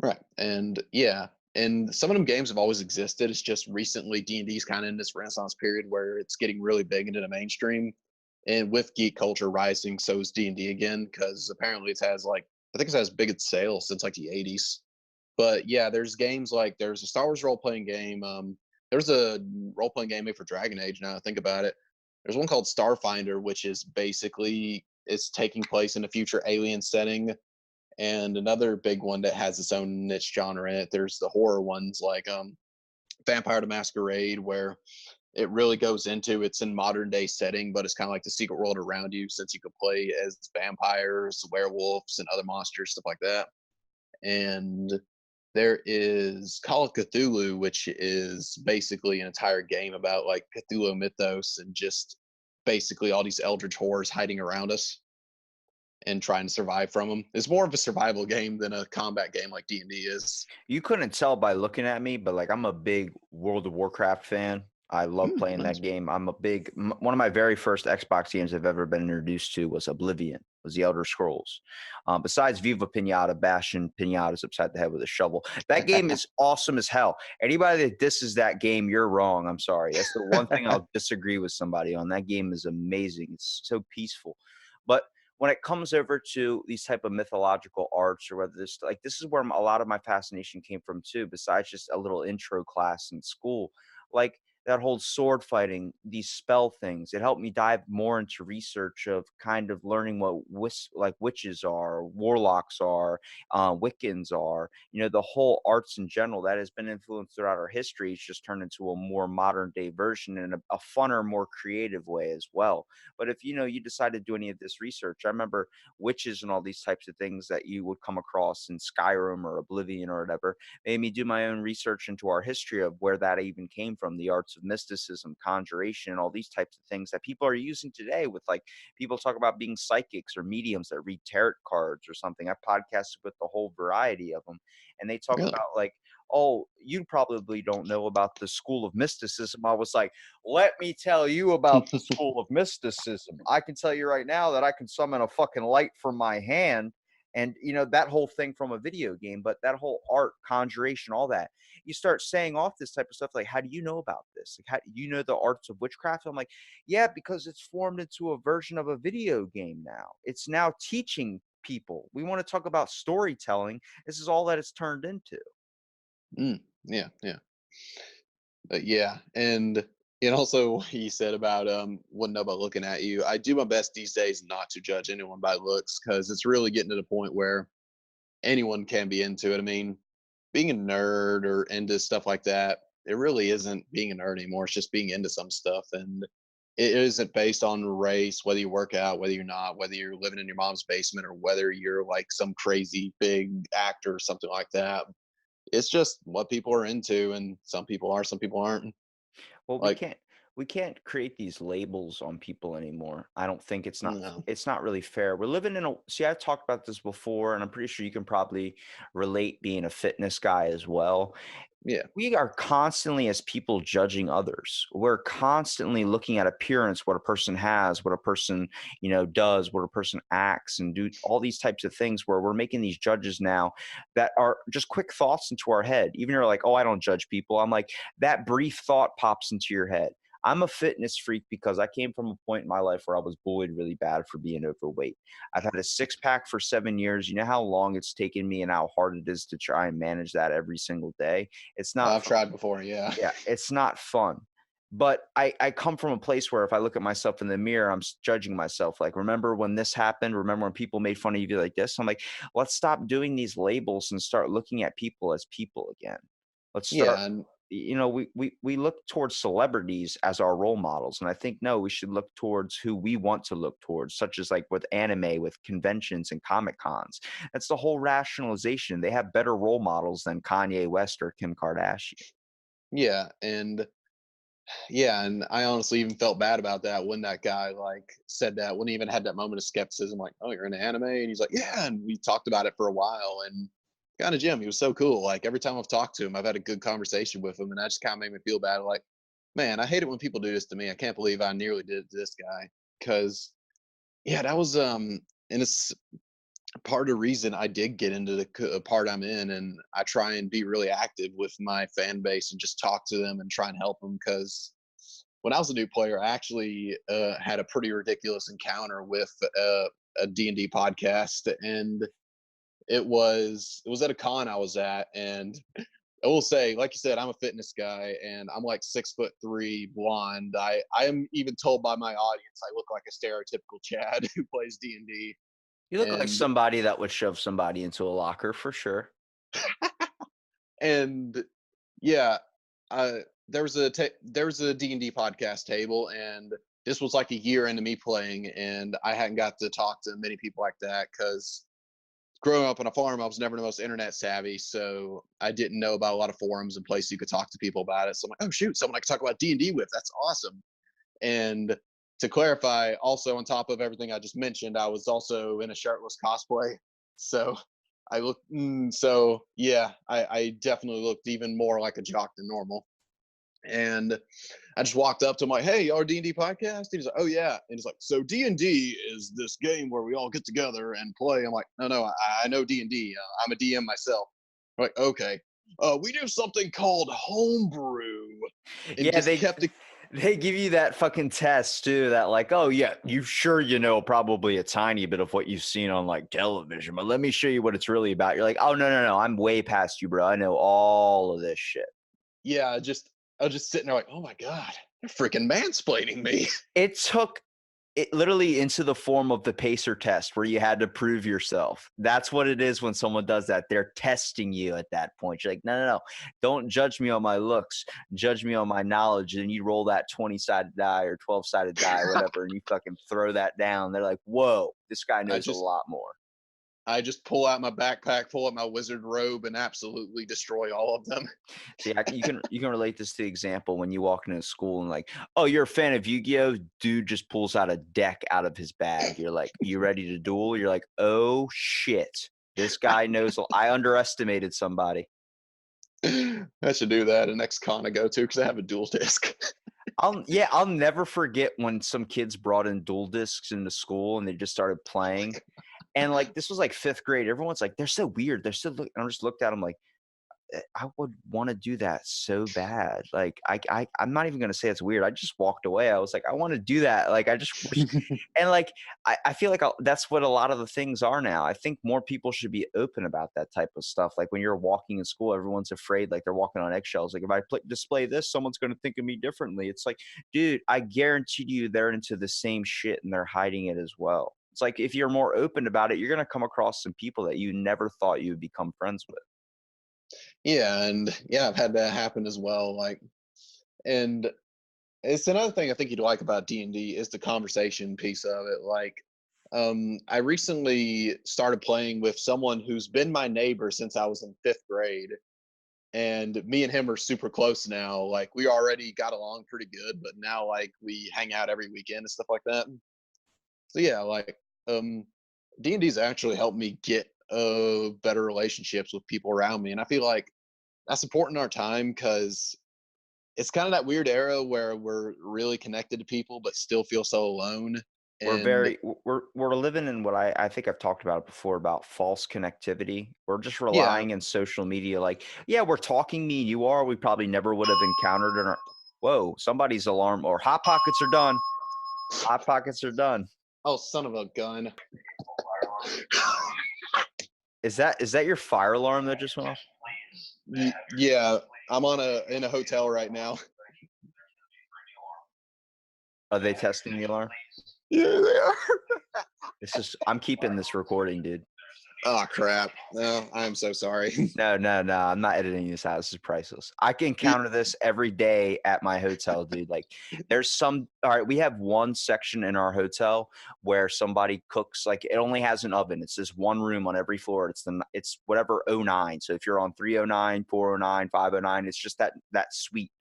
Right. And yeah, and some of them games have always existed. It's just recently D&D is kind of in this renaissance period where it's getting really big into the mainstream. And with geek culture rising, so is D&D again because apparently it has like I think it's has big sales since like the 80s. But yeah, there's a Star Wars role playing game. There's a role playing game made for Dragon Age. Now I think about it, there's one called Starfinder, which is basically it's taking place in a future alien setting, and another big one that has its own niche genre in it. There's the horror ones like Vampire the Masquerade, where it really goes into it's in modern day setting, but it's kind of like the secret world around you, since you could play as vampires, werewolves, and other monsters, stuff like that. And there is Call of Cthulhu, which is basically an entire game about like Cthulhu mythos and just basically all these eldritch horrors hiding around us and trying to survive from them. It's more of a survival game than a combat game like D&D is. You couldn't tell by looking at me, but like I'm a big World of Warcraft fan. I love playing that Nice. game. I'm a big one of my very first Xbox games I've ever been introduced to was Oblivion, was the Elder Scrolls. Besides Viva Pinata, bashing pinatas upside the head with a shovel. That game is awesome as hell. Anybody that disses that game, you're wrong. I'm sorry. That's the one thing I'll disagree with somebody on. That game is amazing. It's so peaceful. But when it comes over to these type of mythological arts or whether this is where a lot of my fascination came from too, besides just a little intro class in school, like that whole sword fighting, these spell things, it helped me dive more into research of kind of learning what like witches are, warlocks are, Wiccans are, the whole arts in general that has been influenced throughout our history. It's just turned into a more modern day version in a funner, more creative way as well. But if you decide to do any of this research, I remember witches and all these types of things that you would come across in Skyrim or Oblivion or whatever made me do my own research into our history of where that even came from, the arts of mysticism, conjuration, and all these types of things that people are using today with like people talk about being psychics or mediums that read tarot cards or something. I've podcasted with the whole variety of them, and they talk Really? about like, oh, you probably don't know about the school of mysticism. I was like, let me tell you about the school of mysticism. I can tell you right now that I can summon a fucking light from my hand and that whole thing from a video game, but that whole art, conjuration, all that. You start saying off this type of stuff like, how do you know about this? Like, how do you know the arts of witchcraft? I'm like, yeah, because it's formed into a version of a video game now. It's now teaching people. We want to talk about storytelling. This is all that it's turned into. Yeah, yeah. Yeah, and also what he said about wouldn't know about looking at you. I do my best these days not to judge anyone by looks because it's really getting to the point where anyone can be into it. I mean, being a nerd or into stuff like that, it really isn't being a nerd anymore. It's just being into some stuff, and it isn't based on race, whether you work out, whether you're not, whether you're living in your mom's basement, or whether you're like some crazy big actor or something like that. It's just what people are into, and some people are, some people aren't. Well, we Like, can't we can't create these labels on people anymore. I don't think no, it's not really fair. We're living in a see, I've talked about this before, and I'm pretty sure you can probably relate being a fitness guy as well. yeah, We are constantly as people judging others. We're constantly looking at appearance, what a person has, what a person, does, what a person acts and do all these types of things where we're making these judges now that are just quick thoughts into our head. Even you're like, oh, I don't judge people. I'm like, that brief thought pops into your head. I'm a fitness freak because I came from a point in my life where I was bullied really bad for being overweight. I've had a six pack for 7 years. You know how long it's taken me and how hard it is to try and manage that every single day. It's not I've fun. tried before. Yeah, Yeah, it's not fun. But I come from a place where if I look at myself in the mirror, judging myself. Like, remember when this happened? Remember when people made fun of you like this? I'm like, let's stop doing these labels and start looking at people as people again. Let's start, yeah, and we look towards celebrities as our role models. And I think, no, we should look towards who we want to look towards, such as like with anime, with conventions and Comic Cons. That's the whole rationalization. They have better role models than Kanye West or Kim Kardashian. yeah, and I honestly even felt bad about that when that guy like said that, when he even had that moment of skepticism, like, "Oh, you're into anime," and he's like, "Yeah," and we talked about it for a while, and kind of Jim, he was so cool. Like every time I've talked to him, I've had a good conversation with him, and that just kind of made me feel bad. Like, man, I hate it when people do this to me. I can't believe I nearly did it to this guy. Because yeah, that was and it's part of the reason I did get into the part I'm in, and I try and be really active with my fan base and just talk to them and try and help them. Because when I was a new player, I actually had a pretty ridiculous encounter with a D&D podcast, and it was at a con I was at, and I will say, like you said, I'm a fitness guy, and I'm like 6'3", blonde. I am even told by my audience I look like a stereotypical Chad who plays D&D. You look like And somebody that would shove somebody into a locker for sure. and yeah, uh, there was a D&D podcast table, and this was like a year into me playing, and I hadn't got to talk to many people like that because growing up on a farm, I was never the most internet savvy, so I didn't know about a lot of forums and places you could talk to people about it. So I'm like, oh shoot, someone I could talk about D&D with. That's awesome. And to clarify, also on top of everything I just mentioned, I was also in a shirtless cosplay. So so yeah, I definitely looked even more like a jock than normal. And I just walked up to him like, "Hey, our D&D podcast." He's like, "Oh yeah," and he's like, "So D&D is this game where we all get together and play." I'm like, "No, no, I know D&D. I'm a DM myself." I'm like, "Okay, we do something called homebrew," and Yeah, just they kept it. they give you that fucking test too, that like, oh yeah, you sure you know probably a tiny bit of what you've seen on like television, but let me show you what it's really about. You're like, oh no, no, no, I'm way past you, bro. I know all of this shit. Yeah, I was just sitting there like, "Oh my god, they're freaking mansplaining me." It took it literally into the form of the pacer test where you had to prove yourself. That's what it is when someone does that. They're testing you at that point. You're like, no, no, no. Don't judge me on my looks. Judge me on my knowledge. And you roll that 20-sided die or 12-sided die or whatever, and you fucking throw that down. They're like, whoa, this guy I knows a just lot more. I just pull out my backpack, pull out my wizard robe, and absolutely destroy all of them. See, you can relate this to the example when you walk into school and like, oh, you're a fan of Yu-Gi-Oh? Dude just pulls out a deck out of his bag. You're like, you ready to duel? You're like, oh shit, this guy knows. I underestimated somebody. I should do that at next con I go to because I have a dual disc. I'll never forget when some kids brought in dual discs into school and they just started playing. And like this was like fifth grade. Everyone's like, they're so weird. They're so. And I just looked at them like, I would want to do that so bad. Like I'm not even gonna say it's weird. I just walked away. I was like, I want to do that. Like I just wish, and like I feel like that's what a lot of the things are now. I think more people should be open about that type of stuff. Like when you're walking in school, everyone's afraid, like they're walking on eggshells. Like if I display this, someone's gonna think of me differently. It's like, dude, I guarantee you they're into the same shit and they're hiding it as well. It's like if you're more open about it, you're gonna come across some people that you never thought you would become friends with. Yeah, and yeah, I've had that happen as well. Like, and it's another thing I think you'd like about D&D is the conversation piece of it. Like, I recently started playing with someone who's been my neighbor since I was in 5th grade, and me and him are super close now. Like, we already got along pretty good, but now like we hang out every weekend and stuff like that. So yeah, like D&D's actually helped me get better relationships with people around me, and I feel like that's important in our time because it's kind of that weird era where we're really connected to people but still feel so alone. We're And very we're living in what I think I've talked about it before about false connectivity. We're just yeah, relying in social media. Like, yeah, we're talking me and you are. We probably never would have encountered in our whoa, somebody's alarm or hot pockets are done. Hot pockets are done. oh son of a gun. Is that your fire alarm that just went off? Yeah, I'm on a in a hotel right now. Are they testing the alarm? Yeah, they are. I'm keeping this recording, dude. Oh crap, no, I'm so sorry. No, I'm not editing this out. This is priceless. I can encounter this every day at my hotel, dude. Like, all right, we have one section in our hotel where somebody cooks, like, it only has an oven. It's this one room on every floor. It's whatever 09. So if you're on 309, 409, 509, it's just that suite.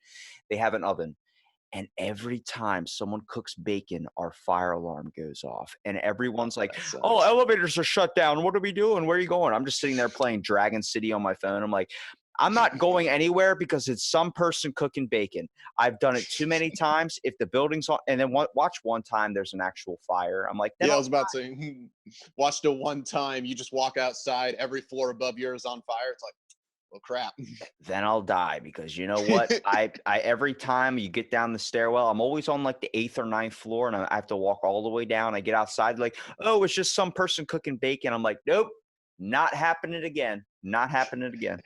They have an oven. And every time someone cooks bacon, our fire alarm goes off. And everyone's like, That oh, sucks. elevators are shut down. What are we doing? Where are you going? I'm just sitting there playing Dragon City on my phone. I'm like, I'm not going anywhere because it's some person cooking bacon. I've done it too many times. If the building's on, and then watch one time there's an actual fire. I'm like, then Yeah, I was about to say, watch the one time you just walk outside, every floor above yours on fire. It's like, well, crap. I'll die because you know what? I every time you get down the stairwell, I'm always on like the 8th or ninth floor, and I have to walk all the way down. I get outside, like, oh, it's just some person cooking bacon. I'm like, nope, not happening again. Not happening again.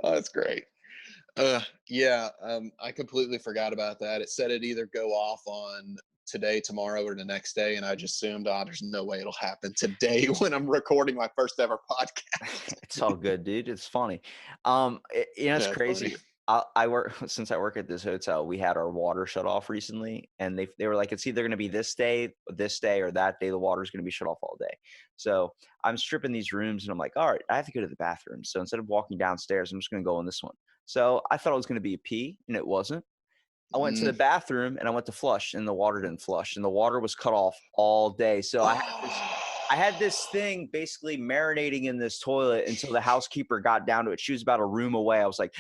Oh, that's great. Yeah, I completely forgot about that. It said it either go off on today, tomorrow, or the next day, and I just assumed, oh, there's no way it'll happen today when I'm recording my first ever podcast. It's all good, dude. It's funny. It's Yeah, funny. crazy. I work since I work at this hotel. We had our water shut off recently, and they were like, it's either going to be this day, or that day. The water's going to be shut off all day. So I'm stripping these rooms, and I'm like, all right, I have to go to the bathroom. So instead of walking downstairs, I'm just going to go in this one. So I thought it was going to be a pee, and it wasn't. I went to Mm. the bathroom and I went to flush, and the water didn't flush, and the water was cut off all day. So I had this thing basically marinating in this toilet until the housekeeper got down to it. She was about a room away. I was like,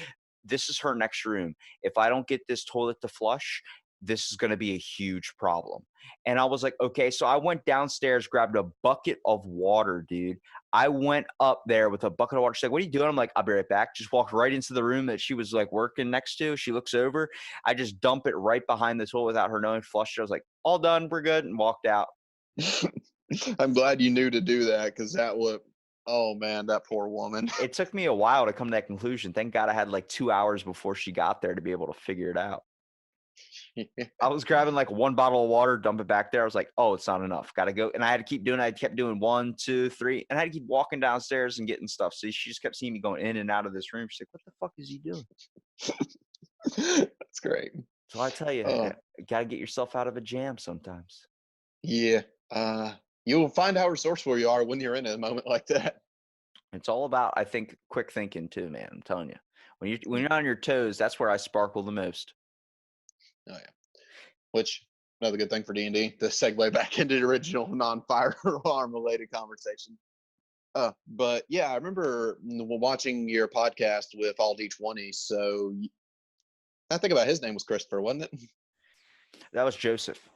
this is her next room. If I don't get this toilet to flush, this is going to be a huge problem. And I was like, okay. So I went downstairs, grabbed a bucket of water, dude. I went up there with a bucket of water. She's like, what are you doing? I'm like, I'll be right back. Just walked right into the room that she was like working next to. She looks over. I just dump it right behind the toilet without her knowing, flushed it. I was like, all done. We're good. And walked out. I'm glad you knew to do that because that would, oh man, that poor woman. It took me a while to come to that conclusion. Thank God I had like 2 hours before she got there to be able to figure it out. I was grabbing like one bottle of water, dump it back there. I was like, oh, it's not enough. Got to go. And I had to keep doing it. I kept doing 1, 2, 3. And I had to keep walking downstairs and getting stuff. So she just kept seeing me going in and out of this room. She's like, what the fuck is he doing? That's great. So I tell you, Uh, got to get yourself out of a jam sometimes. yeah. You'll find how resourceful you are when you're in a moment like that. It's all about, I think, quick thinking too, man. I'm telling you. When you're on your toes, that's where I sparkle the most. Oh yeah. Which another good thing for D&D to segue back into the original non-fire alarm related conversation. But yeah, I remember watching your podcast with all D20. So I think about his name was Christopher, wasn't it? That was Joseph.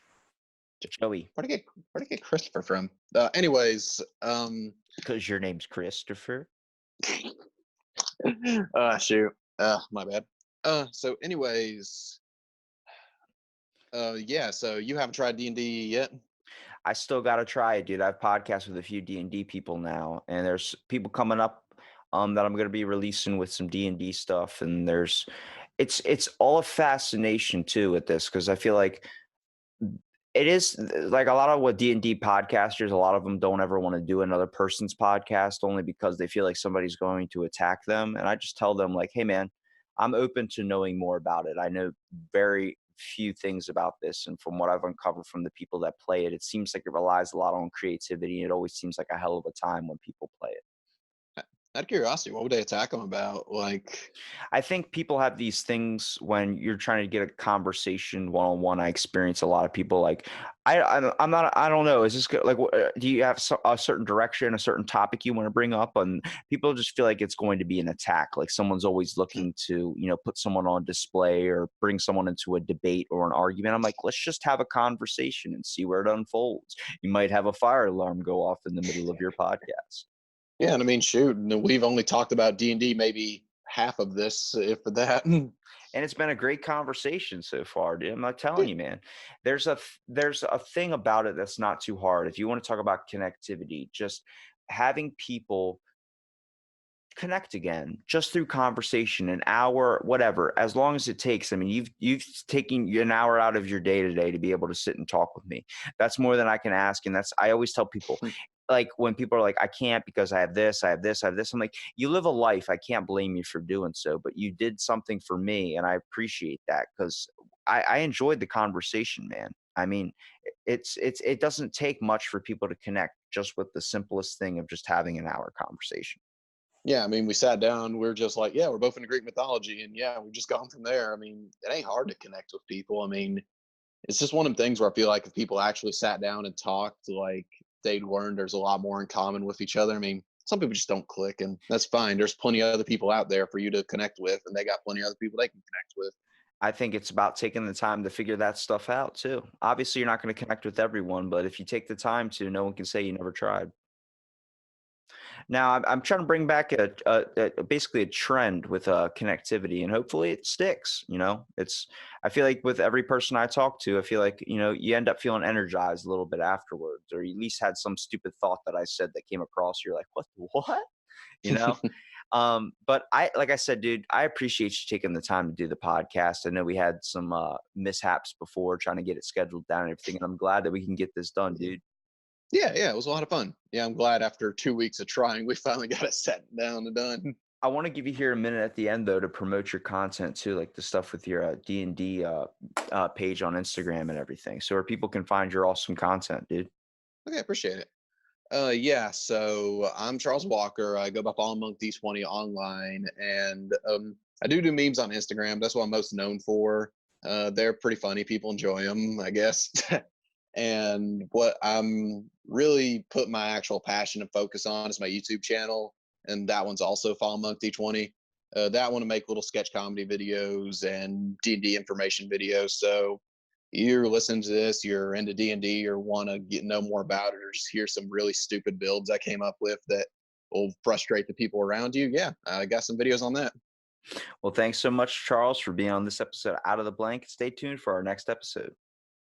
Joey. Where'd I get Christopher from? Anyways, Because your name's Christopher. Shoot. My bad. So anyways, yeah. So you haven't tried D&D yet? I still gotta try it, dude. I've podcasted with a few D&D people now, and there's people coming up that I'm gonna be releasing with some D&D stuff, and there's it's all a fascination too with this because I feel like it is like a lot of what D&D podcasters, a lot of them don't ever want to do another person's podcast only because they feel like somebody's going to attack them. And I just tell them like, hey man, I'm open to knowing more about it. I know very few things about this. And from what I've uncovered from the people that play it, it seems like it relies a lot on creativity. It always seems like a hell of a time when people play it. Out of curiosity, what would they attack them about? Like, I think people have these things when you're trying to get a conversation one on one. I experience a lot of people like, I'm not, I don't know. Is this like, do you have a certain direction, a certain topic you want to bring up? And people just feel like it's going to be an attack. Like someone's always looking to, put someone on display or bring someone into a debate or an argument. I'm like, let's just have a conversation and see where it unfolds. You might have a fire alarm go off in the middle of your podcast. yeah, and I mean, shoot, and we've only talked about D&D maybe half of this, if that. And it's been a great conversation so far, dude. I'm not telling Yeah, you, man. There's a thing about it that's not too hard. If you want to talk about connectivity, just having people connect again just through conversation, an hour, whatever, as long as it takes. I mean, you've taken an hour out of your day today to be able to sit and talk with me. That's more than I can ask. And that's I always tell people, like when people are like, I can't because I have this, I have this, I have this. I'm like, you live a life. I can't blame you for doing so, but you did something for me, and I appreciate that because I enjoyed the conversation, man. I mean, it doesn't take much for people to connect just with the simplest thing of just having an hour conversation. yeah. I mean, we sat down. We're just like, yeah, we're both into Greek mythology, and yeah, we've just gone from there. I mean, it ain't hard to connect with people. I mean, it's just one of the things where I feel like if people actually sat down and talked, like they'd learn there's a lot more in common with each other. I mean, some people just don't click, and that's fine. There's plenty of other people out there for you to connect with, and they got plenty of other people they can connect with. I think it's about taking the time to figure that stuff out too. Obviously, you're not going to connect with everyone, but if you take the time to, no one can say you never tried. Now, I'm trying to bring back basically a trend with connectivity, and hopefully it sticks. I feel like with every person I talk to, I feel like you end up feeling energized a little bit afterwards, or you at least had some stupid thought that I said that came across. You're like, what? You know. But like I said, dude, I appreciate you taking the time to do the podcast. I know we had some mishaps before trying to get it scheduled down and everything, and I'm glad that we can get this done, dude. Yeah, yeah, it was a lot of fun. Yeah, I'm glad after 2 weeks of trying, we finally got it set down and done. I want to give you here a minute at the end though to promote your content too, like the stuff with your D&D page on Instagram and everything, so where people can find your awesome content, dude. Okay, appreciate it. Yeah, so I'm Charles Walker. I go by Fallenmonk D20 online, and I do memes on Instagram. That's what I'm most known for. They're pretty funny. People enjoy them, I guess. And what I'm really put my actual passion and focus on is my YouTube channel, and that one's also Fallenmonk D20. That one to make little sketch comedy videos and D&D information videos. So you're listening to this, you're into D&D or want to get know more about it, or just hear some really stupid builds I came up with that will frustrate the people around you, yeah, I got some videos on that. Well, thanks so much, Charles, for being on this episode Out of the Blank. Stay tuned for our next episode.